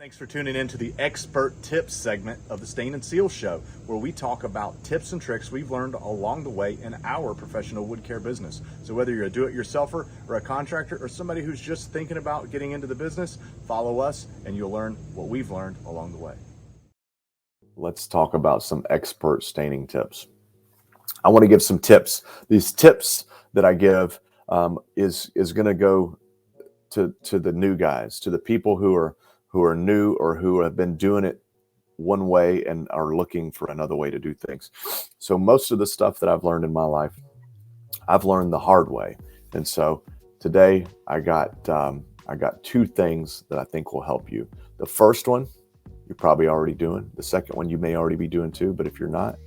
Thanks for tuning in to the Expert Tips segment of the Stain and Seal Show, where we talk about tips and tricks we've learned along the way in our professional wood care business. So whether you're a do-it-yourselfer or a contractor or somebody who's just thinking about getting into the business, follow us and you'll learn what we've learned along the way. Let's talk about some expert staining tips. I want to give some tips. These tips that I give is going to go to the new guys, to the people who are new or who have been doing it one way and are looking for another way to do things. So most of the stuff that I've learned in my life, I've learned the hard way. And so today I got two things that I think will help you. The first one, you're probably already doing. The second one, you may already be doing too, but if you're not,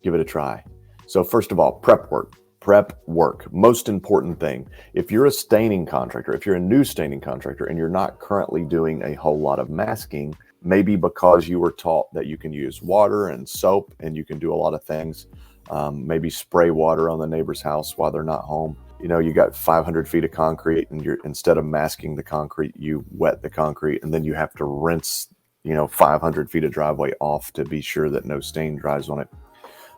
give it a try. So first of all, prep work. Most important thing. If you're a staining contractor, if you're a new staining contractor and you're not currently doing a whole lot of masking, maybe because you were taught that you can use water and soap and you can do a lot of things, maybe spray water on the neighbor's house while they're not home. You know, you got 500 feet of concrete and instead of masking the concrete, you wet the concrete and then you have to rinse, 500 feet of driveway off to be sure that no stain dries on it.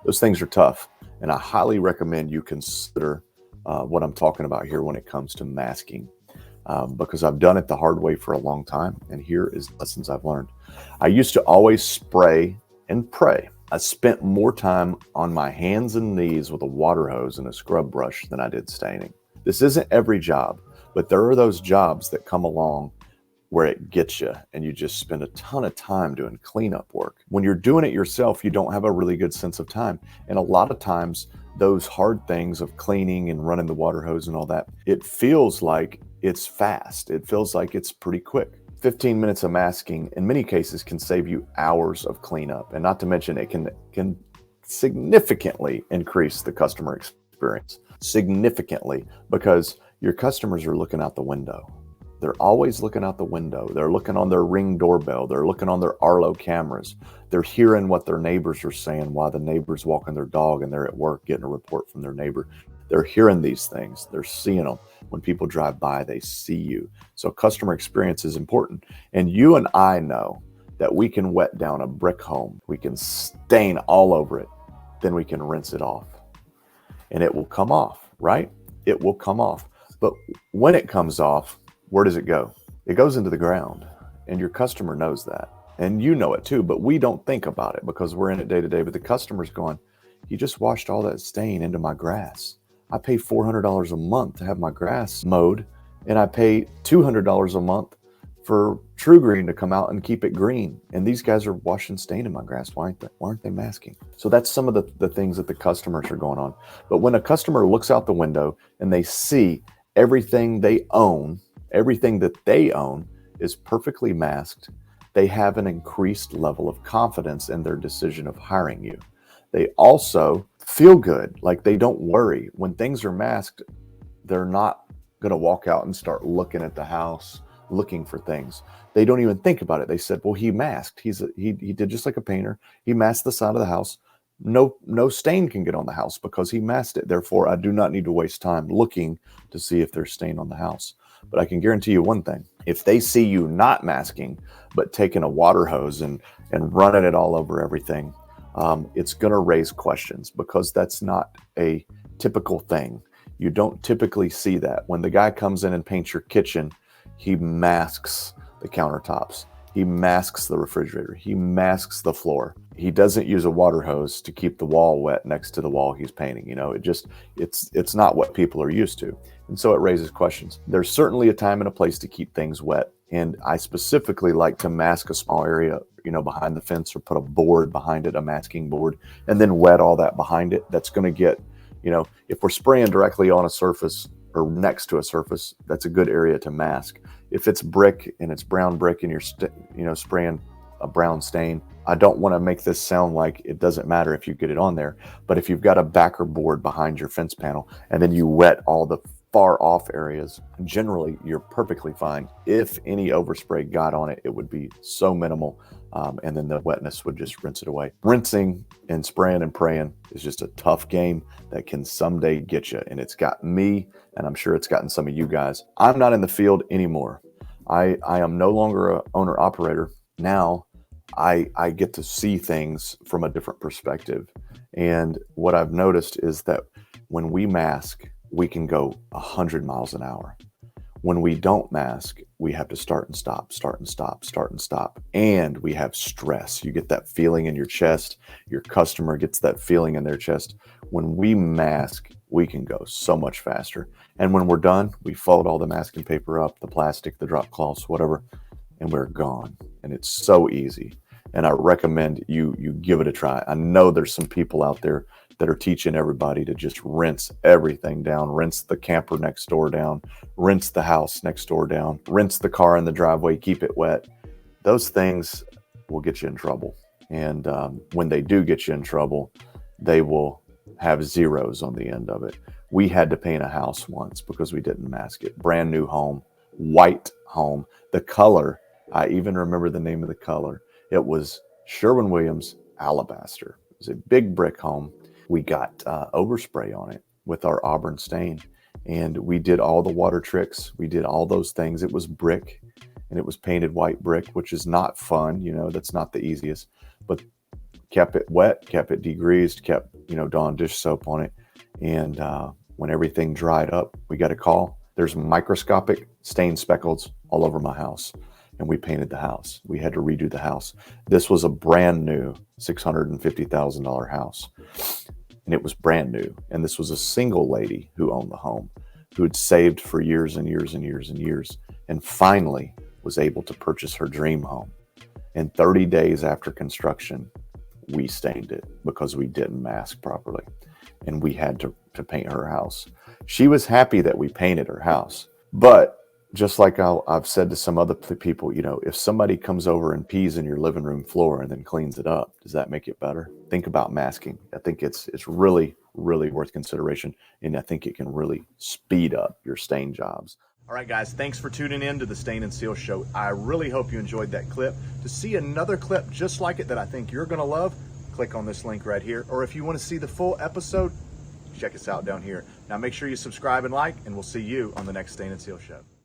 Those things are tough. And I highly recommend you consider what I'm talking about here when it comes to masking, because I've done it the hard way for a long time. And here is lessons I've learned. I used to always spray and pray. I spent more time on my hands and knees with a water hose and a scrub brush than I did staining. This isn't every job, but there are those jobs that come along where it gets you and you just spend a ton of time doing cleanup work. When you're doing it yourself, you don't have a really good sense of time. And a lot of times those hard things of cleaning and running the water hose and all that, it feels like it's fast. It feels like it's pretty quick. 15 minutes of masking in many cases can save you hours of cleanup. And not to mention it can significantly increase the customer experience. Significantly, because your customers are looking out the window. They're always looking out the window. They're looking on their Ring doorbell. They're looking on their Arlo cameras. They're hearing what their neighbors are saying while the neighbor's walking their dog and they're at work getting a report from their neighbor. They're hearing these things. They're seeing them. When people drive by, they see you. So customer experience is important. And you and I know that we can wet down a brick home. We can stain all over it. Then we can rinse it off. And it will come off, right? It will come off. But when it comes off, where does it go? It goes into the ground, and your customer knows that. And you know it too, but we don't think about it because we're in it day to day. But the customer's going, you just washed all that stain into my grass. I pay $400 a month to have my grass mowed, and I pay $200 a month for True Green to come out and keep it green. And these guys are washing stain in my grass. Why aren't they masking? So that's some of the things that the customers are going on. But when a customer looks out the window and they see everything they own, everything that they own is perfectly masked, they have an increased level of confidence in their decision of hiring you. They also feel good, like they don't worry. When things are masked, they're not going to walk out and start looking at the house, looking for things. They don't even think about it. They said, well, he masked. He did just like a painter. He masked the side of the house. No stain can get on the house because he masked it. Therefore, I do not need to waste time looking to see if there's stain on the house. But I can guarantee you one thing. If they see you not masking, but taking a water hose and running it all over everything, it's going to raise questions because that's not a typical thing. You don't typically see that. When the guy comes in and paints your kitchen, he masks the countertops. He masks the refrigerator. He masks the floor. He doesn't use a water hose to keep the wall wet next to the wall he's painting. It's not what people are used to. And so it raises questions. There's certainly a time and a place to keep things wet. And I specifically like to mask a small area, behind the fence or put a board behind it, a masking board, and then wet all that behind it. That's going to get, if we're spraying directly on a surface or next to a surface, that's a good area to mask. If it's brick and it's brown brick and you're spraying a brown stain, I don't want to make this sound like it doesn't matter if you get it on there. But if you've got a backer board behind your fence panel and then you wet all the far off areas, generally you're perfectly fine. If any overspray got on it, it would be so minimal. And then the wetness would just rinse it away. Rinsing and spraying and praying is just a tough game that can someday get you. And it's got me, and I'm sure it's gotten some of you guys. I'm not in the field anymore. I am no longer a owner operator. Now I get to see things from a different perspective. And what I've noticed is that when we mask, we can go 100 miles an hour. When we don't mask, we have to start and stop, start and stop, start and stop. And we have stress. You get that feeling in your chest. Your customer gets that feeling in their chest. When we mask, we can go so much faster. And when we're done, we fold all the masking paper up, the plastic, the drop cloths, whatever, and we're gone. And it's so easy. And I recommend you give it a try. I know there's some people out there that are teaching everybody to just rinse everything down, rinse the camper next door down, rinse the house next door down, rinse the car in the driveway, keep it wet. Those things will get you in trouble. And when they do get you in trouble, they will have zeros on the end of it. We had to paint a house once because we didn't mask it. Brand new home, white home. The color, I even remember the name of the color. It was Sherwin-Williams Alabaster. It was a big brick home. We got overspray on it with our Auburn stain, and we did all the water tricks. We did all those things. It was brick, and it was painted white brick, which is not fun. You know, that's not the easiest, but kept it wet, kept it degreased, kept, Dawn dish soap on it. And when everything dried up, we got a call. There's microscopic stain speckles all over my house. And we painted the house. We had to redo the house. This was a brand new $650,000 house. And it was brand new. And this was a single lady who owned the home, who had saved for years and years and years and years, and finally was able to purchase her dream home. And 30 days after construction, we stained it because we didn't mask properly. And we had to paint her house. She was happy that we painted her house. But just like I've said to some other people, if somebody comes over and pees in your living room floor and then cleans it up, does that make it better? Think about masking. I think it's really, really worth consideration. And I think it can really speed up your stain jobs. All right, guys, thanks for tuning in to the Stain and Seal Show. I really hope you enjoyed that clip. To see another clip just like it that I think you're going to love, click on this link right here. Or if you want to see the full episode, check us out down here. Now make sure you subscribe and like, and we'll see you on the next Stain and Seal Show.